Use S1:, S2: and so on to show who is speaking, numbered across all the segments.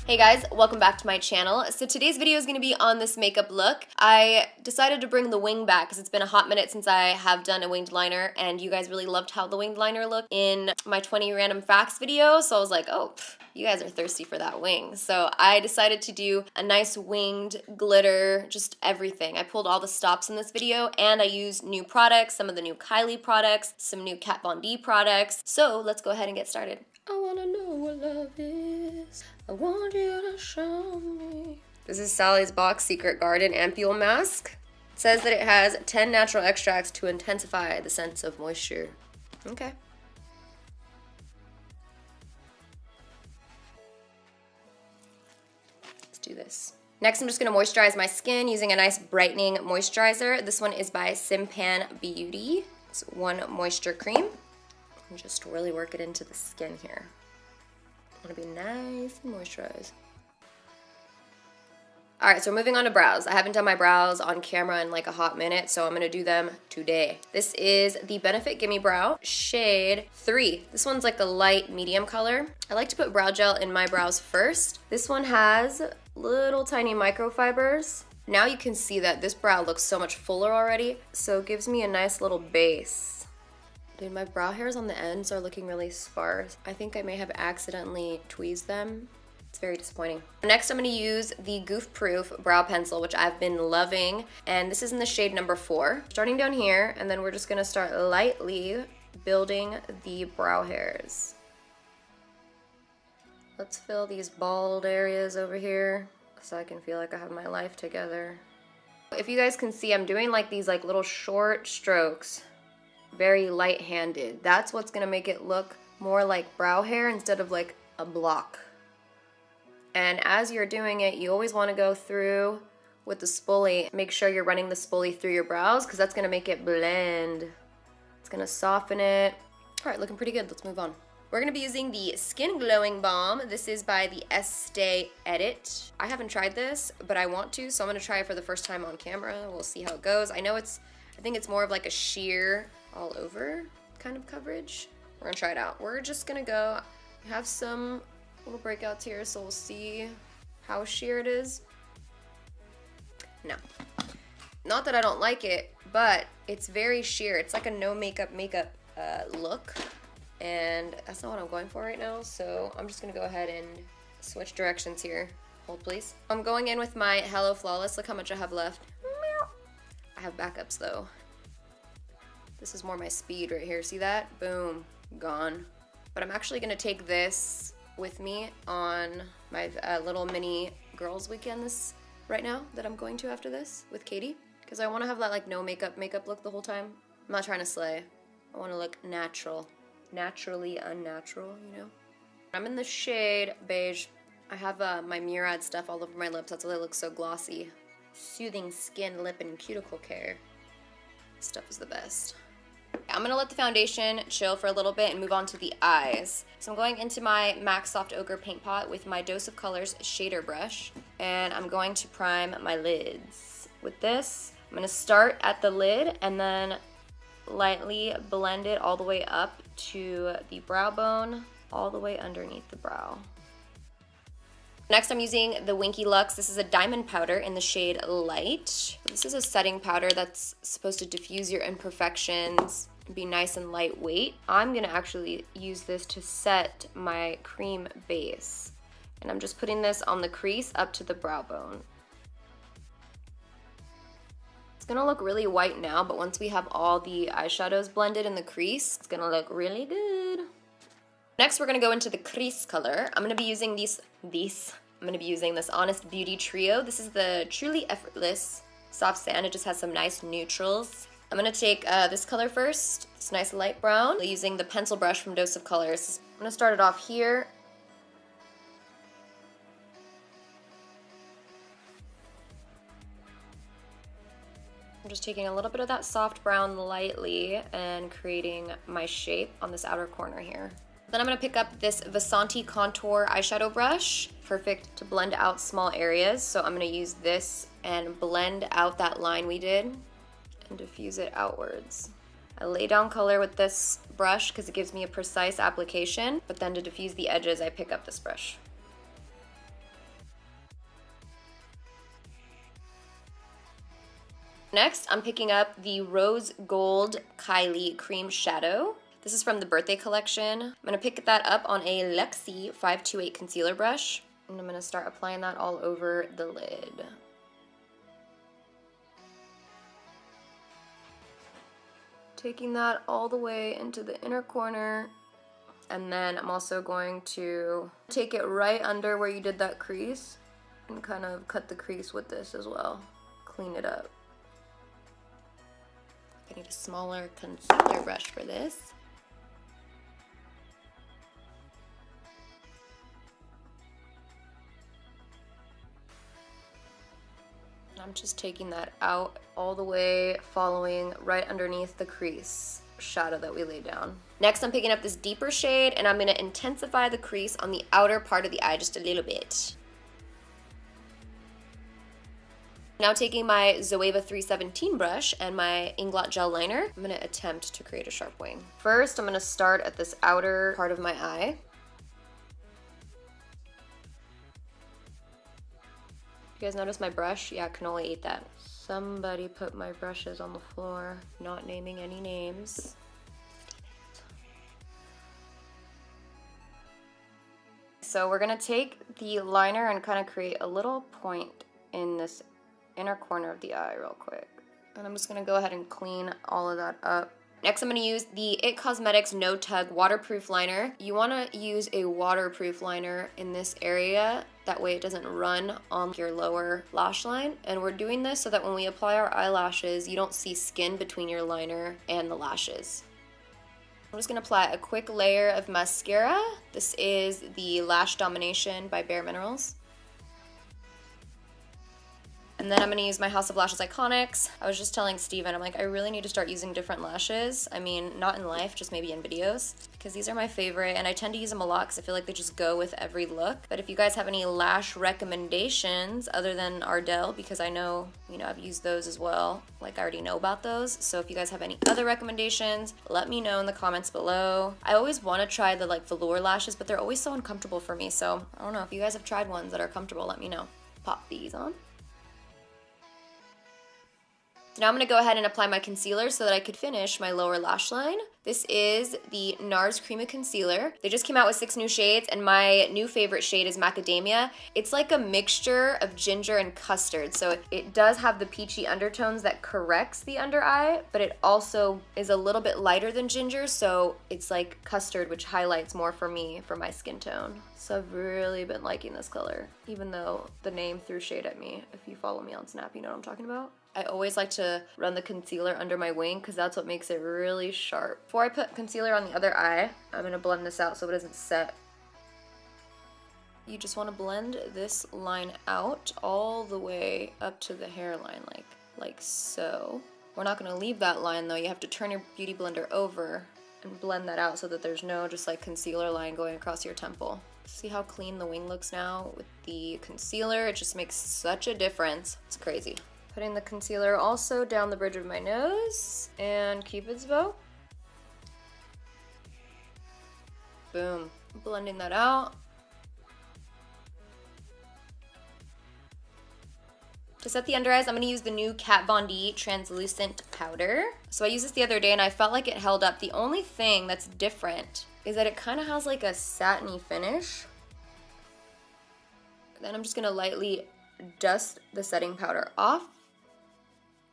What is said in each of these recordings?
S1: Hey guys, welcome back to my channel. So today's video is going to be on this makeup look. I decided to bring the wing back because it's been a hot minute since I have done a winged liner, and you guys really loved how the winged liner looked in my 20 random facts video, so I was like, oh, you guys are thirsty for that wing. So I decided to do a nice winged glitter, just everything. I pulled all the stops in this video, and I used new products, some of the new Kylie products, some new Kat Von D products. So let's go ahead and get started. I wanna know what love is. I want you to show me. This is Sally's Box Secret Garden Ampule Mask. It says that it has 10 natural extracts to intensify the sense of moisture. Okay. Let's do this. Next, I'm just gonna moisturize my skin using a nice brightening moisturizer. This one is by Simpan Beauty. It's one moisture cream. And just really work it into the skin here. I want to be nice and moisturized. Alright, so we're moving on to brows. I haven't done my brows on camera in like a hot minute, so I'm going to do them today. This is the Benefit Gimme Brow, shade 3. This one's like a light medium color. I like to put brow gel in my brows first. This one has little tiny microfibers. Now you can see that this brow looks so much fuller already, so it gives me a nice little base. Dude, my brow hairs on the ends are looking really sparse. I think I may have accidentally tweezed them. It's very disappointing. Next, I'm gonna use the Goof Proof Brow Pencil, which I've been loving, and this is in the shade number 4. Starting down here, and then we're just gonna start lightly building the brow hairs. Let's fill these bald areas over here so I can feel like I have my life together. If you guys can see, I'm doing like these like little short strokes. Very light-handed. That's what's gonna make it look more like brow hair instead of like a block. And as you're doing it, you always want to go through with the spoolie. Make sure you're running the spoolie through your brows because that's gonna make it blend. It's gonna soften it. All right, looking pretty good. Let's move on. We're gonna be using the Skin Glowing Balm. This is by the Estée Edit. I haven't tried this, but I want to, so I'm gonna try it for the first time on camera. We'll see how it goes. I think it's more of like a sheer all over kind of coverage. We're gonna try it out. We're just gonna go, we have some little breakouts here, so we'll see how sheer it is. No, not that I don't like it, but it's very sheer. It's like a no makeup look, and that's not what I'm going for right now, so I'm just gonna go ahead and switch directions here. Hold please. I'm going in with my Hello Flawless. Look how much I have left. I have backups though. This is more my speed right here. See that? Boom. Gone. But I'm actually going to take this with me on my little mini girls weekend right now that I'm going to after this with Katie. Because I want to have that like no makeup look the whole time. I'm not trying to slay. I want to look natural. Naturally unnatural, you know? I'm in the shade beige. I have my Murad stuff all over my lips. That's why they look so glossy. Soothing skin, lip, and cuticle care. This stuff is the best. I'm gonna let the foundation chill for a little bit and move on to the eyes. So I'm going into my MAC Soft Ochre Paint Pot with my Dose of Colors shader brush, and I'm going to prime my lids. With this, I'm gonna start at the lid and then lightly blend it all the way up to the brow bone, all the way underneath the brow. Next, I'm using the Winky Lux. This is a diamond powder in the shade Light. This is a setting powder that's supposed to diffuse your imperfections and be nice and lightweight. I'm gonna actually use this to set my cream base. And I'm just putting this on the crease up to the brow bone. It's gonna look really white now, but once we have all the eyeshadows blended in the crease, it's gonna look really good. Next, we're gonna go into the crease color. I'm gonna be using I'm gonna be using this Honest Beauty Trio. This is the Truly Effortless Soft Sand. It just has some nice neutrals. I'm gonna take this color first, this nice light brown, using the pencil brush from Dose of Colors. I'm gonna start it off here. I'm just taking a little bit of that soft brown lightly and creating my shape on this outer corner here. Then I'm gonna pick up this Viseart Contour eyeshadow brush, perfect to blend out small areas. So I'm gonna use this and blend out that line we did and diffuse it outwards. I lay down color with this brush because it gives me a precise application, but then to diffuse the edges, I pick up this brush. Next, I'm picking up the Rose Gold Kylie Cream Shadow. This is from the birthday collection. I'm gonna pick that up on a Lexi 528 concealer brush, and I'm gonna start applying that all over the lid. Taking that all the way into the inner corner, and then I'm also going to take it right under where you did that crease and kind of cut the crease with this as well. Clean it up. I need a smaller concealer brush for this. I'm just taking that out all the way, following right underneath the crease shadow that we laid down. Next, I'm picking up this deeper shade, and I'm going to intensify the crease on the outer part of the eye just a little bit. Now taking my Zoeva 317 brush and my Inglot Gel Liner, I'm going to attempt to create a sharp wing. First, I'm going to start at this outer part of my eye. You guys notice my brush? Yeah, cannoli ate that. Somebody put my brushes on the floor, not naming any names. So we're gonna take the liner and kind of create a little point in this inner corner of the eye real quick. And I'm just gonna go ahead and clean all of that up. Next, I'm going to use the It Cosmetics No Tug Waterproof Liner. You want to use a waterproof liner in this area. That way it doesn't run on your lower lash line. And we're doing this so that when we apply our eyelashes, you don't see skin between your liner and the lashes. I'm just going to apply a quick layer of mascara. This is the Lash Domination by Bare Minerals. And then I'm going to use my House of Lashes Iconics. I was just telling Steven, I'm like, I really need to start using different lashes. I mean, not in life, just maybe in videos. Because these are my favorite, and I tend to use them a lot because I feel like they just go with every look. But if you guys have any lash recommendations other than Ardell, because I know, I've used those as well. Like, I already know about those. So if you guys have any other recommendations, let me know in the comments below. I always want to try the, velour lashes, but they're always so uncomfortable for me. So, I don't know. If you guys have tried ones that are comfortable, let me know. Pop these on. So now I'm going to go ahead and apply my concealer so that I could finish my lower lash line. This is the Nars Cream of Concealer. They just came out with 6 new shades, and my new favorite shade is Macadamia. It's like a mixture of ginger and custard, so it does have the peachy undertones that corrects the under eye, but it also is a little bit lighter than ginger, so it's like custard, which highlights more for me for my skin tone. So I've really been liking this color, even though the name threw shade at me. If you follow me on Snap, you know what I'm talking about. I always like to run the concealer under my wing because that's what makes it really sharp. Before I put concealer on the other eye, I'm going to blend this out so it doesn't set. You just want to blend this line out all the way up to the hairline, like so. We're not going to leave that line though. You have to turn your Beauty Blender over and blend that out so that there's no just concealer line going across your temple. See how clean the wing looks now with the concealer? It just makes such a difference. It's crazy. Putting the concealer also down the bridge of my nose and Cupid's bow. Boom. Blending that out. To set the under eyes, I'm going to use the new Kat Von D Translucent Powder. So I used this the other day and I felt like it held up. The only thing that's different is that it kind of has like a satiny finish. Then I'm just going to lightly dust the setting powder off.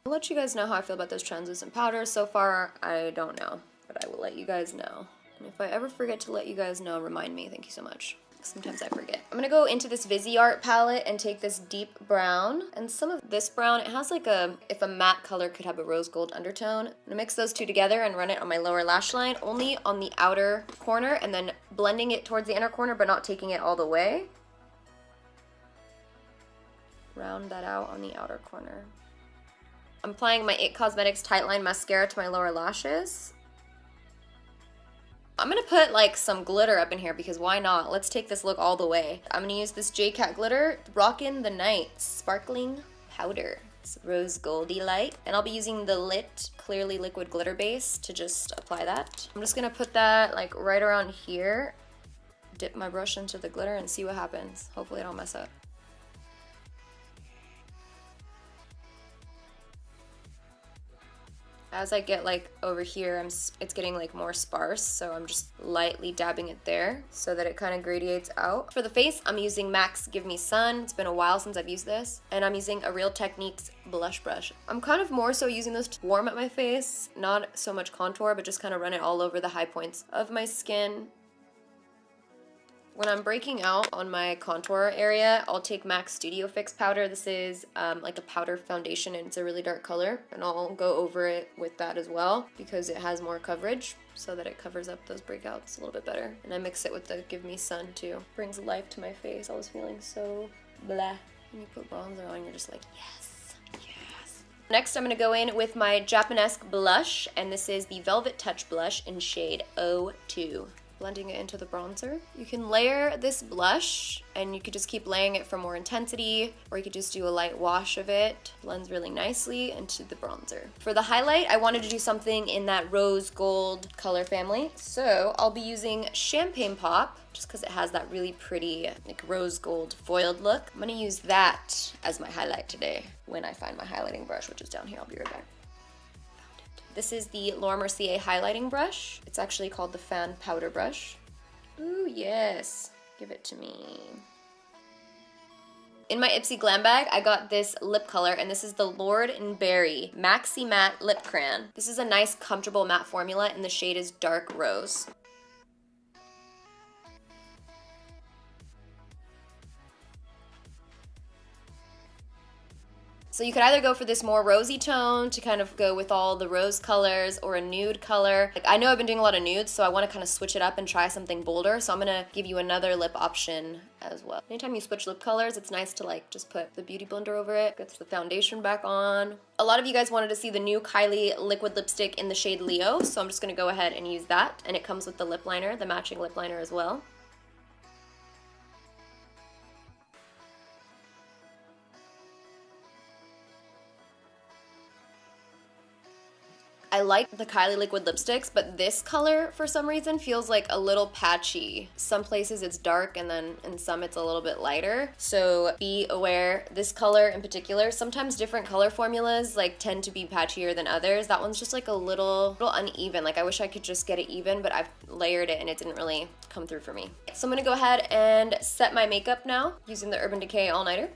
S1: I'll let you guys know how I feel about those translucent powders. So far, I don't know, but I will let you guys know. And if I ever forget to let you guys know, remind me. Thank you so much. Sometimes I forget. I'm gonna go into this Viseart palette and take this deep brown. And some of this brown, it has like if a matte color could have a rose gold undertone. I'm gonna mix those two together and run it on my lower lash line, only on the outer corner, and then blending it towards the inner corner, but not taking it all the way. Round that out on the outer corner. I'm applying my It Cosmetics Tightline Mascara to my lower lashes. I'm gonna put some glitter up in here because why not? Let's take this look all the way. I'm gonna use this Jcat glitter, Rockin the Night Sparkling Powder. It's rose goldy light. And I'll be using the Lit Clearly Liquid Glitter Base to just apply that. I'm just gonna put that right around here. Dip my brush into the glitter and see what happens. Hopefully I don't mess up. As I get like over here, it's getting like more sparse, so I'm just lightly dabbing it there so that it kind of gradiates out. For the face, I'm using MAC's Give Me Sun. It's been a while since I've used this, and I'm using a Real Techniques blush brush. I'm kind of more so using this to warm up my face, not so much contour, but just kind of run it all over the high points of my skin. When I'm breaking out on my contour area, I'll take MAC's Studio Fix powder. This is like a powder foundation, and it's a really dark color. And I'll go over it with that as well because it has more coverage so that it covers up those breakouts a little bit better. And I mix it with the Give Me Sun too. Brings life to my face. I was feeling so blah. When you put bronzer on, you're just like, yes, yes. Next, I'm gonna go in with my Japanesque blush, and this is the Velvet Touch blush in shade 02. Blending it into the bronzer. You can layer this blush and you could just keep layering it for more intensity, or you could just do a light wash of it. Blends really nicely into the bronzer. For the highlight, I wanted to do something in that rose gold color family, so I'll be using Champagne Pop just because it has that really pretty like rose gold foiled look. I'm gonna use that as my highlight today when I find my highlighting brush, which is down here. I'll be right back. This is the Laura Mercier highlighting brush. It's actually called the Fan Powder Brush. Ooh, yes. Give it to me. In my Ipsy Glam bag, I got this lip color, and this is the Lord & Berry Maxi Matte Lip Crayon. This is a nice, comfortable matte formula, and the shade is Dark Rose. So you could either go for this more rosy tone to kind of go with all the rose colors, or a nude color. Like, I know I've been doing a lot of nudes, so I want to kind of switch it up and try something bolder, so I'm gonna give you another lip option as well. Anytime you switch lip colors, it's nice to like just put the beauty blender over it, gets the foundation back on. A lot of you guys wanted to see the new Kylie liquid lipstick in the shade Leo, so I'm just gonna go ahead and use that, and it comes with the lip liner, the matching lip liner as well. I like the Kylie liquid lipsticks, but this color, for some reason, feels like a little patchy. Some places it's dark, and then in some it's a little bit lighter. So be aware, this color in particular, sometimes different color formulas like tend to be patchier than others. That one's just like a little uneven. Like, I wish I could just get it even, but I've layered it and it didn't really come through for me. So I'm gonna go ahead and set my makeup now using the Urban Decay All Nighter.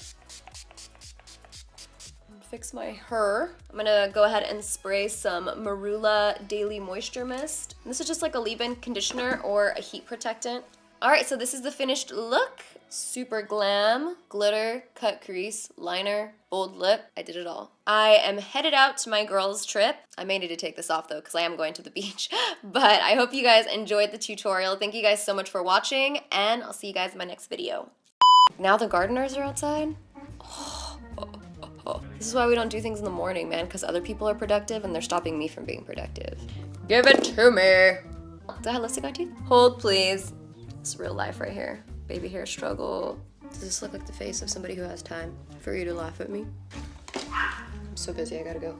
S1: Fix my hair. I'm gonna go ahead and spray some Marula Daily Moisture Mist. And this is just like a leave-in conditioner or a heat protectant. All right, so this is the finished look. Super glam, glitter, cut crease, liner, bold lip. I did it all. I am headed out to my girls' trip. I may need to take this off though, because I am going to the beach. But I hope you guys enjoyed the tutorial. Thank you guys so much for watching, and I'll see you guys in my next video. Now the gardeners are outside. This is why we don't do things in the morning, man, because other people are productive and they're stopping me from being productive. Give it to me. Do I have lipstick on my teeth? Hold, please. It's real life right here. Baby hair struggle. Does this look like the face of somebody who has time for you to laugh at me? I'm so busy, I gotta go.